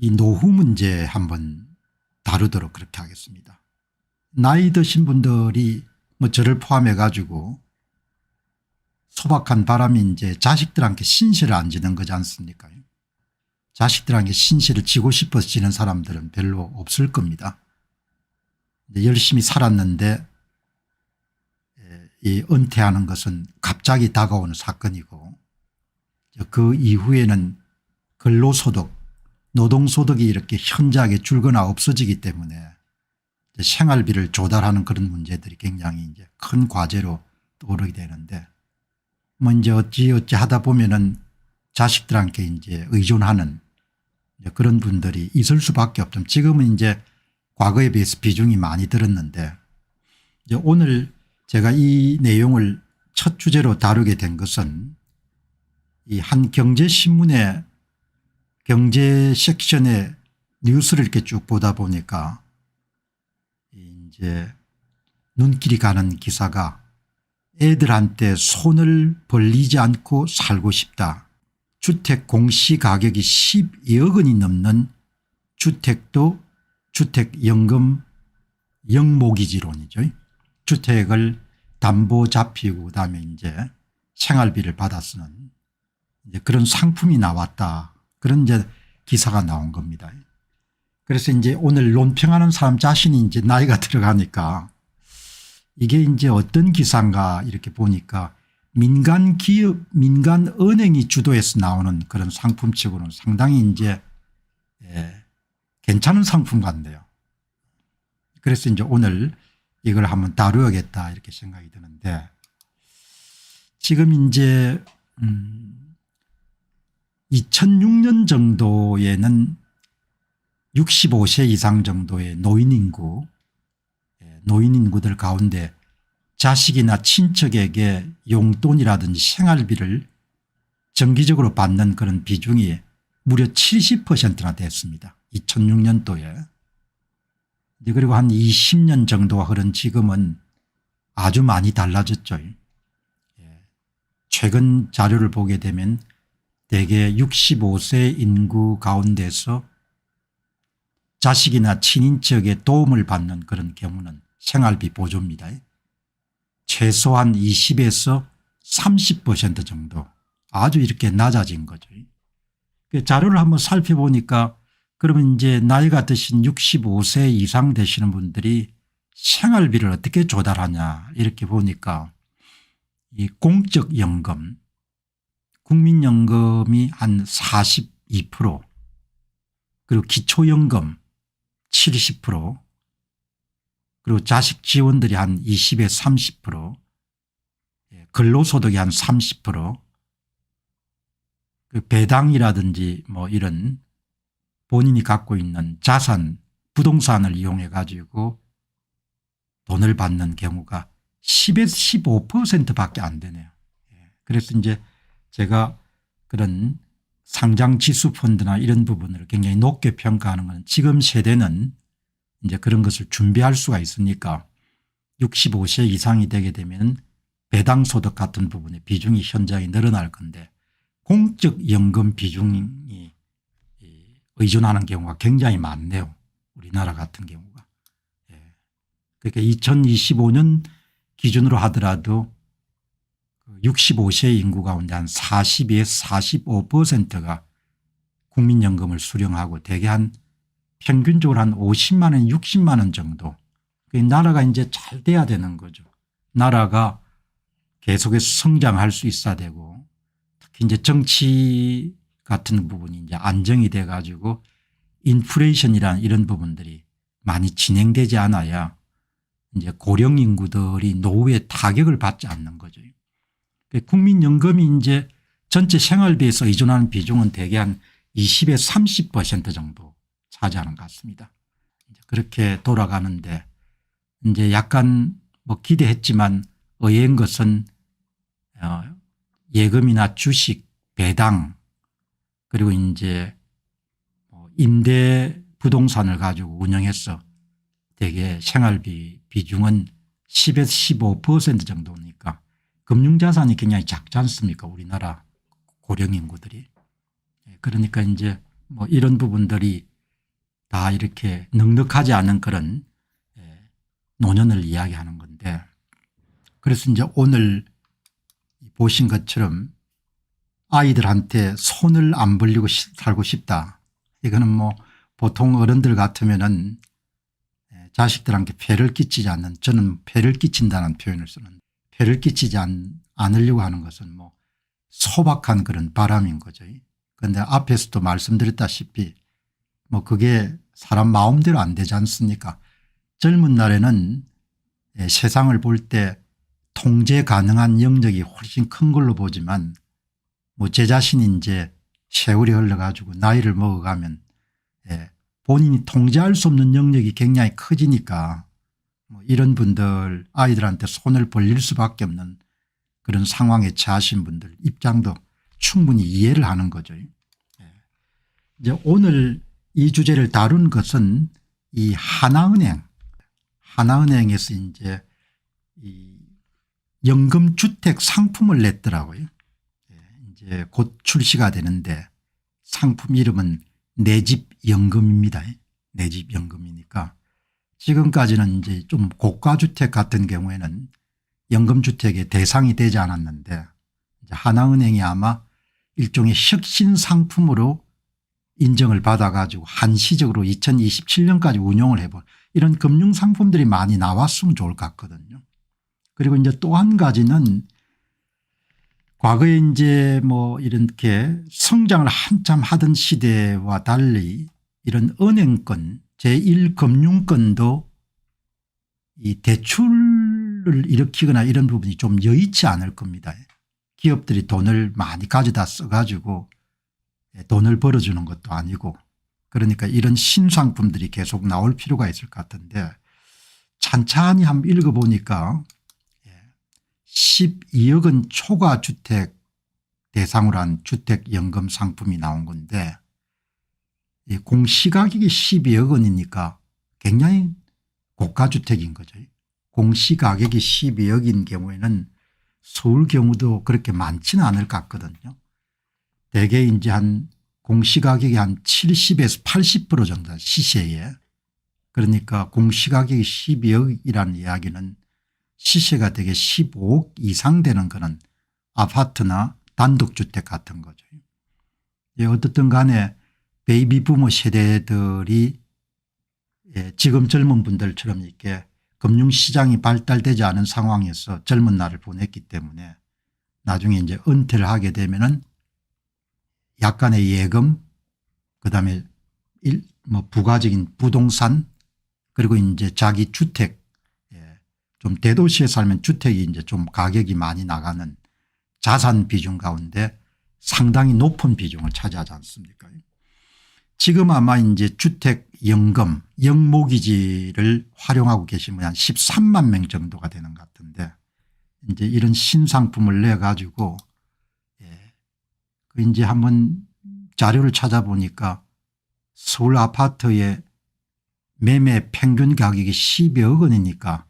이 노후 문제 한번 다루도록 그렇게 하겠습니다. 나이 드신 분들이 뭐 저를 포함해 가지고 소박한 바람이 이제 자식들한테 신세를 안 지는 거지 않습니까? 자식들한테 신세를 지고 싶어서 지는 사람들은 별로 없을 겁니다. 열심히 살았는데 이 은퇴하는 것은 갑자기 다가오는 사건이고, 그 이후에는 근로소득, 노동소득이 이렇게 현저하게 줄거나 없어지기 때문에 생활비를 조달하는 그런 문제들이 굉장히 이제 큰 과제로 떠오르게 되는데, 뭐 이제 어찌 하다 보면은 자식들한테 이제 의존하는 그런 분들이 있을 수밖에 없죠. 지금은 이제 과거에 비해서 비중이 많이 들었는데, 이제 오늘 제가 이 내용을 첫 주제로 다루게 된 것은 이 한 경제신문의 경제 섹션의 뉴스를 이렇게 쭉 보다 보니까 이제 눈길이 가는 기사가 애들한테 손을 벌리지 않고 살고 싶다. 주택 공시가격이 12억 원이 넘는 주택도 주택연금 영모기지론이죠. 주택을 담보 잡히고 그다음에 이제 생활비를 받아 쓰는 이제 그런 상품이 나왔다. 그런 이제 기사가 나온 겁니다. 그래서 이제 오늘 논평하는 사람 자신이 이제 나이가 들어가니까 이게 이제 어떤 기사인가 이렇게 보니까 민간 기업, 민간 은행이 주도해서 나오는 그런 상품치고는 상당히 이제 괜찮은 상품 같네요. 그래서 이제 오늘 이걸 한번 다루어야겠다 이렇게 생각이 드는데, 지금 이제 2006년 정도에는 65세 이상 정도의 노인인구들 가운데 자식이나 친척에게 용돈이라든지 생활비를 정기적으로 받는 그런 비중이 무려 70%나 됐습니다. 2006년도에. 그리고 한 20년 정도가 흐른 지금은 아주 많이 달라졌죠. 최근 자료를 보게 되면 대개 65세 인구 가운데서 자식이나 친인척의 도움을 받는 그런 경우는 생활비 보조입니다. 최소한 20에서 30% 정도 아주 이렇게 낮아진 거죠. 자료를 한번 살펴보니까 그러면 이제 나이가 드신 65세 이상 되시는 분들이 생활비를 어떻게 조달하냐 이렇게 보니까 이 공적연금, 국민연금이 한 42%, 그리고 기초연금 70%, 그리고 자식 지원들이 한 20에서 30%, 근로소득이 한 30%, 그 배당이라든지 뭐 이런 본인이 갖고 있는 자산, 부동산을 이용해 가지고 돈을 받는 경우가 10에서 15%밖에 안 되네요. 그래서 이제 제가 그런 상장지수펀드나 이런 부분을 굉장히 높게 평가하는 건, 지금 세대는 이제 그런 것을 준비할 수가 있으니까 65세 이상이 되게 되면 배당소득 같은 부분의 비중이 현저하게 늘어날 건데, 공적연금 비중이 의존하는 경우가 굉장히 많네요. 우리나라 같은 경우가. 그러니까 2025년 기준으로 하더라도 65세 인구 가운데 한 42에서 45%가 국민연금을 수령하고 대개 한 평균적으로 한 50만 원 60만 원 정도. 나라가 이제 잘 돼야 되는 거죠. 나라가 계속해서 성장할 수 있어야 되고, 특히 이제 정치 같은 부분이 이제 안정이 돼 가지고 인플레이션이라는 이런 부분들이 많이 진행되지 않아야 이제 고령 인구들이 노후에 타격을 받지 않는 거죠. 국민연금이 이제 전체 생활비에서 의존하는 비중은 대개 한 20에서 30% 정도 차지하는 것 같습니다. 그렇게 돌아가는데, 이제 약간 뭐 기대했지만 의외인 것은 예금이나 주식, 배당, 그리고 이제 임대 부동산을 가지고 운영해서 대개 생활비 비중은 10에서 15% 정도니까 금융자산이 굉장히 작지 않습니까? 우리나라 고령 인구들이. 그러니까 이제 뭐 이런 부분들이 다 이렇게 넉넉하지 않은 그런 노년을 이야기하는 건데, 그래서 이제 오늘 보신 것처럼 아이들한테 손을 안 벌리고 살고 싶다. 이거는 뭐 보통 어른들 같으면은 자식들한테 폐를 끼치지 않는, 저는 폐를 끼친다는 표현을 쓰는, 폐를 끼치지 않으려고 하는 것은 뭐 소박한 그런 바람인 거죠. 그런데 앞에서도 말씀드렸다시피 뭐 그게 사람 마음대로 안 되지 않습니까? 젊은 날에는 세상을 볼 때 통제 가능한 영역이 훨씬 큰 걸로 보지만 뭐 제 자신이 이제 세월이 흘러가지고 나이를 먹어가면 본인이 통제할 수 없는 영역이 굉장히 커지니까 뭐 이런 분들 아이들한테 손을 벌릴 수밖에 없는 그런 상황에 처하신 분들 입장도 충분히 이해를 하는 거죠. 이제 오늘 이 주제를 다룬 것은 이 하나은행에서 이제 이 연금주택 상품을 냈더라고요. 이제 곧 출시가 되는데 상품 이름은 내 집 연금입니다. 내 집 연금이니까 지금까지는 이제 좀 고가주택 같은 경우에는 연금주택의 대상이 되지 않았는데 이제 하나은행이 아마 일종의 혁신 상품으로 인정을 받아가지고 한시적으로 2027년까지 운용을 해본 이런 금융상품들이 많이 나왔으면 좋을 것 같거든요. 그리고 이제 또 한 가지는 과거에 이제 뭐 이렇게 성장을 한참 하던 시대와 달리 이런 은행권 제1금융권도 이 대출을 일으키거나 이런 부분이 좀 여의치 않을 겁니다. 기업들이 돈을 많이 가져다 써가지고 돈을 벌어주는 것도 아니고 그러니까 이런 신상품들이 계속 나올 필요가 있을 것 같은데 찬찬히 한번 읽어보니까 12억 원 초과 주택 대상으로 한 주택연금 상품이 나온 건데 공시가격이 12억 원이니까 굉장히 고가주택인 거죠. 공시가격이 12억인 경우에는 서울 경우도 그렇게 많지는 않을 것 같거든요. 대개 이제 한 공시가격이 한 70에서 80% 정도 시세에, 그러니까 공시가격이 12억이라는 이야기는 시세가 되게 15억 이상 되는 그런 아파트나 단독주택 같은 거죠. 어떻든 간에 베이비부모 세대들이 지금 젊은 분들처럼 이렇게 금융시장이 발달되지 않은 상황에서 젊은 날을 보냈기 때문에 나중에 이제 은퇴를 하게 되면은 약간의 예금 그다음에 뭐 부가적인 부동산 그리고 이제 자기 주택 좀 대도시에 살면 주택이 이제 좀 가격이 많이 나가는 자산 비중 가운데 상당히 높은 비중을 차지하지 않습니까? 지금 아마 이제 주택연금 영모기지를 활용하고 계신 분이 한 13만 명 정도가 되는 것 같은데 이제 이런 신상품을 내 가지고 이제 한번 자료를 찾아보니까 서울 아파트의 매매 평균 가격이 12억 원이니까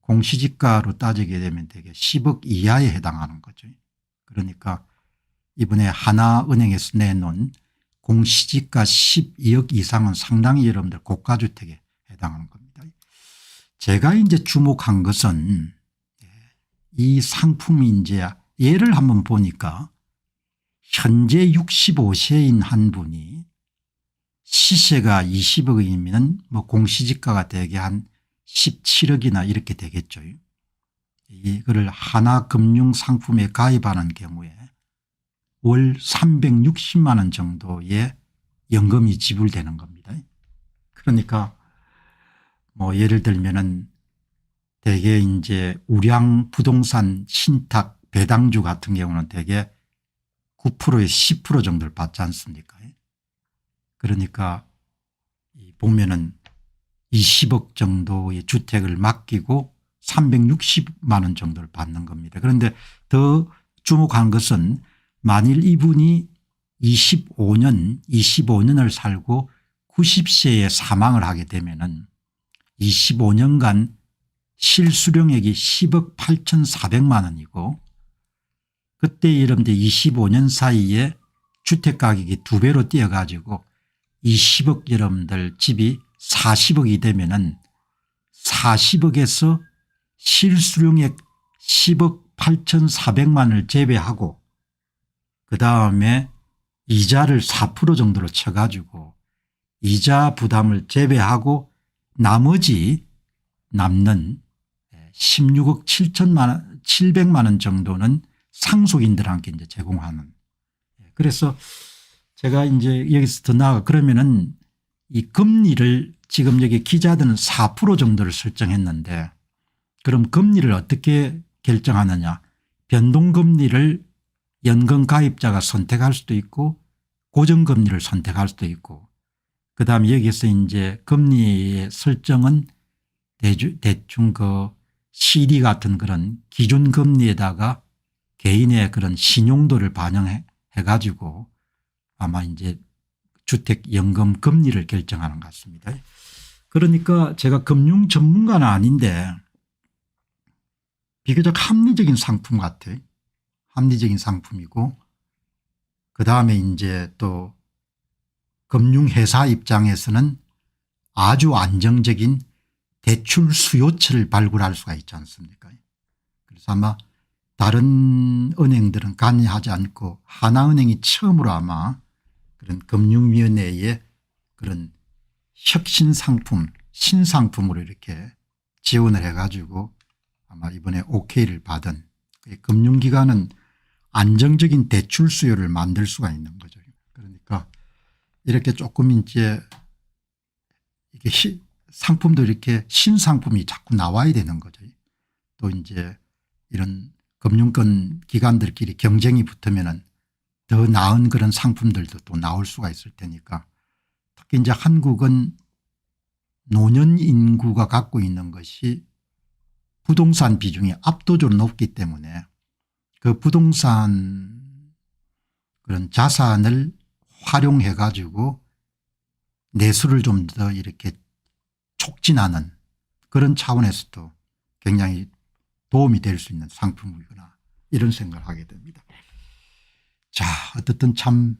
공시지가로 따지게 되면 되게 10억 이하에 해당하는 거죠. 그러니까 이번에 하나은행에서 내놓은 공시지가 12억 이상은 상당히 여러분들 고가주택에 해당하는 겁니다. 제가 이제 주목한 것은 이 상품이 이제 예를 한번 보니까 현재 65세인 한 분이 시세가 20억이면 뭐 공시지가가 대개 한 17억이나 이렇게 되겠죠. 이거를 하나금융상품에 가입하는 경우에 월 360만 원 정도의 연금이 지불되는 겁니다. 그러니까 뭐 예를 들면은 대개 이제 우량 부동산 신탁 배당주 같은 경우는 대개 9%에서 10% 정도를 받지 않습니까? 그러니까 보면은 20억 정도의 주택을 맡기고 360만 원 정도를 받는 겁니다. 그런데 더 주목한 것은 만일 이분이 25년을 살고 90세에 사망을 하게 되면은 25년간 실수령액이 10억 8,400만 원이고 그때 이런데 25년 사이에 주택가격이 2배로 뛰어가지고 20억 여러분들 집이 40억이 되면은 40억에서 실수령액 10억 8,400만을 제외하고 그다음에 이자를 4% 정도로 쳐가지고 이자 부담을 제외하고 나머지 남는 16억 700만 원 정도는 상속인들한테 이제 제공하는. 그래서 제가 이제 여기서 더 나아가 그러면은 이 금리를 지금 여기 기자들은 4% 정도를 설정했는데 그럼 금리를 어떻게 결정하느냐. 변동금리를 연금 가입자가 선택할 수도 있고 고정금리를 선택할 수도 있고 그다음에 여기서 이제 금리의 설정은 대충 그 CD 같은 그런 기준금리에다가 개인의 그런 신용도를 반영해 가지고 아마 이제 주택연금 금리를 결정하는 것 같습니다. 그러니까 제가 금융 전문가는 아닌데 비교적 합리적인 상품 같아요. 합리적인 상품이고 그다음에 이제 또 금융회사 입장에서는 아주 안정적인 대출 수요처를 발굴할 수가 있지 않습니까. 그래서 아마 다른 은행들은 관여하지 않고 하나은행이 처음으로 아마 그런 금융위원회의 그런 혁신 상품 신상품으로 이렇게 지원을 해가지고 아마 이번에 OK를 받은 금융기관은 안정적인 대출 수요를 만들 수가 있는 거죠. 그러니까 이렇게 조금 이제 이게 상품도 이렇게 신상품이 자꾸 나와야 되는 거죠. 또 이제 이런 금융권 기관들끼리 경쟁이 붙으면은 더 나은 그런 상품들도 또 나올 수가 있을 테니까 특히 이제 한국은 노년 인구가 갖고 있는 것이 부동산 비중이 압도적으로 높기 때문에 그 부동산 그런 자산을 활용해 가지고 내수를 좀 더 이렇게 촉진하는 그런 차원에서도 굉장히 도움이 될 수 있는 상품이구나 이런 생각을 하게 됩니다. 자, 어떻든 참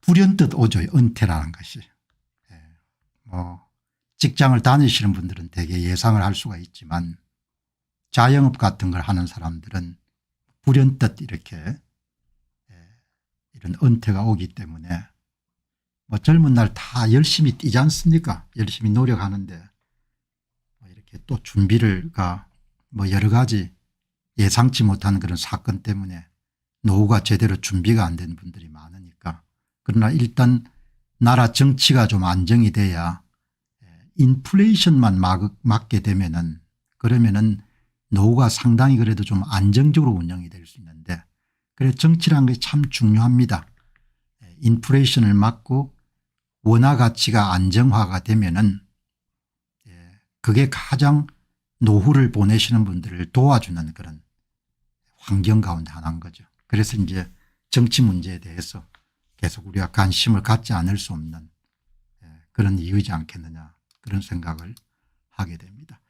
불현듯 오죠. 은퇴라는 것이. 뭐 직장을 다니시는 분들은 대개 예상을 할 수가 있지만 자영업 같은 걸 하는 사람들은 불현듯 이렇게 이런 은퇴가 오기 때문에 뭐 젊은 날 다 열심히 뛰지 않습니까? 열심히 노력하는데 뭐 이렇게 또 준비를 뭐 여러 가지 예상치 못한 그런 사건 때문에 노후가 제대로 준비가 안 된 분들이 많으니까 그러나 일단 나라 정치가 좀 안정이 돼야 인플레이션만 막게 되면은 그러면은 노후가 상당히 그래도 좀 안정적으로 운영이 될 수 있는데 그래 정치라는 게 참 중요합니다. 인플레이션을 막고 원화 가치가 안정화가 되면은 그게 가장 노후를 보내시는 분들을 도와주는 그런 환경 가운데 하나인 거죠. 그래서 이제 정치 문제에 대해서 계속 우리가 관심을 갖지 않을 수 없는 그런 이유이지 않겠느냐 그런 생각을 하게 됩니다.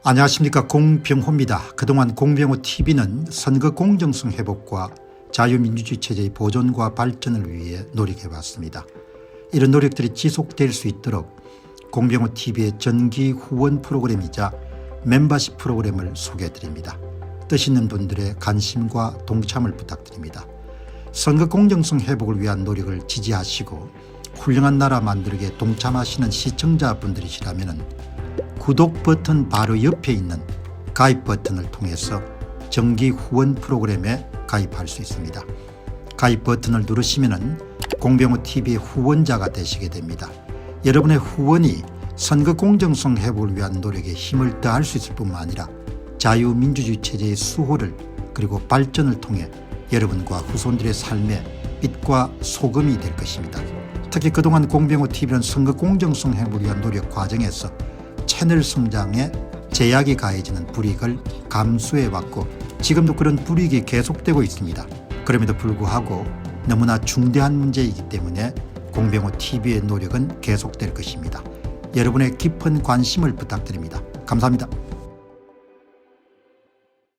안녕하십니까, 공병호입니다. 그동안 공병호 TV는 선거 공정성 회복과 자유민주주의 체제의 보존과 발전을 위해 노력해왔습니다. 이런 노력들이 지속될 수 있도록 공병호 TV의 정기 후원 프로그램이자 멤버십 프로그램을 소개해드립니다. 뜻 있는 분들의 관심과 동참을 부탁드립니다. 선거 공정성 회복을 위한 노력을 지지하시고 훌륭한 나라 만들기에 동참하시는 시청자분들이시라면 구독 버튼 바로 옆에 있는 가입 버튼을 통해서 정기 후원 프로그램에 가입할 수 있습니다. 가입 버튼을 누르시면 공병호TV의 후원자가 되시게 됩니다. 여러분의 후원이 선거 공정성 회복을 위한 노력에 힘을 더할 수 있을 뿐만 아니라 자유민주주의 체제의 수호를 그리고 발전을 통해 여러분과 후손들의 삶에 빛과 소금이 될 것입니다. 특히 그동안 공병호TV는 선거 공정성 회복을 위한 노력 과정에서 채널 성장에 제약이 가해지는 불이익을 감수해왔고 지금도 그런 불이익이 계속되고 있습니다. 그럼에도 불구하고 너무나 중대한 문제이기 때문에 공병호TV의 노력은 계속될 것입니다. 여러분의 깊은 관심을 부탁드립니다. 감사합니다.